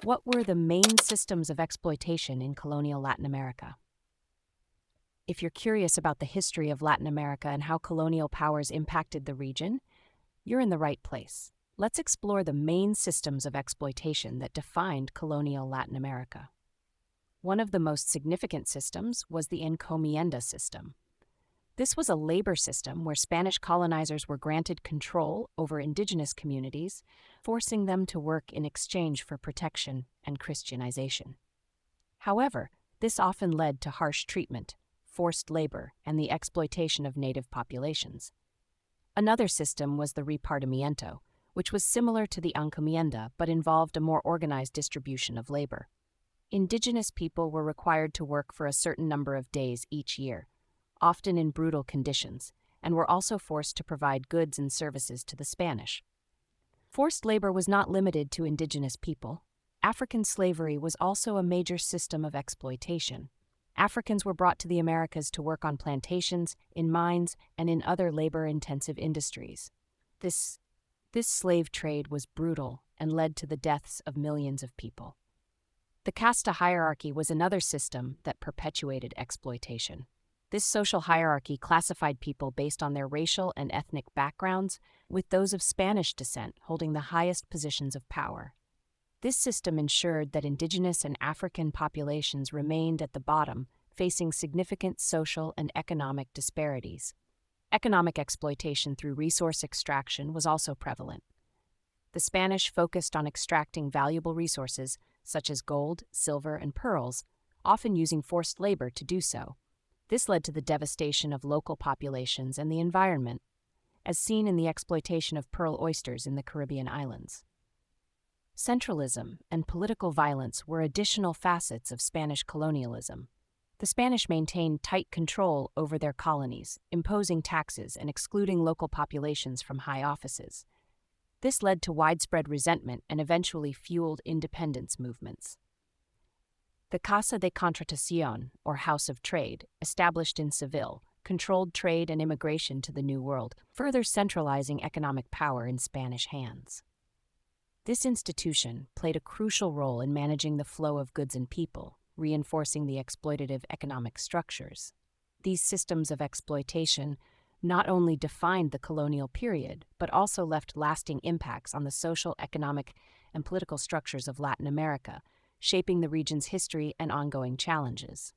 What were the main systems of exploitation in colonial Latin America? If you're curious about the history of Latin America and how colonial powers impacted the region, you're in the right place. Let's explore the main systems of exploitation that defined colonial Latin America. One of the most significant systems was the Encomienda system. This was a labor system where Spanish colonizers were granted control over indigenous communities, forcing them to work in exchange for protection and Christianization. However, this often led to harsh treatment, forced labor, and the exploitation of native populations. Another system was the Repartimiento, which was similar to the Encomienda but involved a more organized distribution of labor. Indigenous people were required to work for a certain number of days each year, often in brutal conditions, and were also forced to provide goods and services to the Spanish. Forced labor was not limited to indigenous people. African slavery was also a major system of exploitation. Africans were brought to the Americas to work on plantations, in mines, and in other labor-intensive industries. This slave trade was brutal and led to the deaths of millions of people. The Casta hierarchy was another system that perpetuated exploitation. This social hierarchy classified people based on their racial and ethnic backgrounds, with those of Spanish descent holding the highest positions of power. This system ensured that indigenous and African populations remained at the bottom, facing significant social and economic disparities. Economic exploitation through resource extraction was also prevalent. The Spanish focused on extracting valuable resources, such as gold, silver, and pearls, often using forced labor to do so. This led to the devastation of local populations and the environment, as seen in the exploitation of pearl oysters in the Caribbean islands. Centralism and political violence were additional facets of Spanish colonialism. The Spanish maintained tight control over their colonies, imposing taxes and excluding local populations from high offices. This led to widespread resentment and eventually fueled independence movements. The Casa de Contratación, or House of Trade, established in Seville, controlled trade and immigration to the New World, further centralizing economic power in Spanish hands. This institution played a crucial role in managing the flow of goods and people, reinforcing the exploitative economic structures. These systems of exploitation not only defined the colonial period, but also left lasting impacts on the social, economic, and political structures of Latin America, shaping the region's history and ongoing challenges.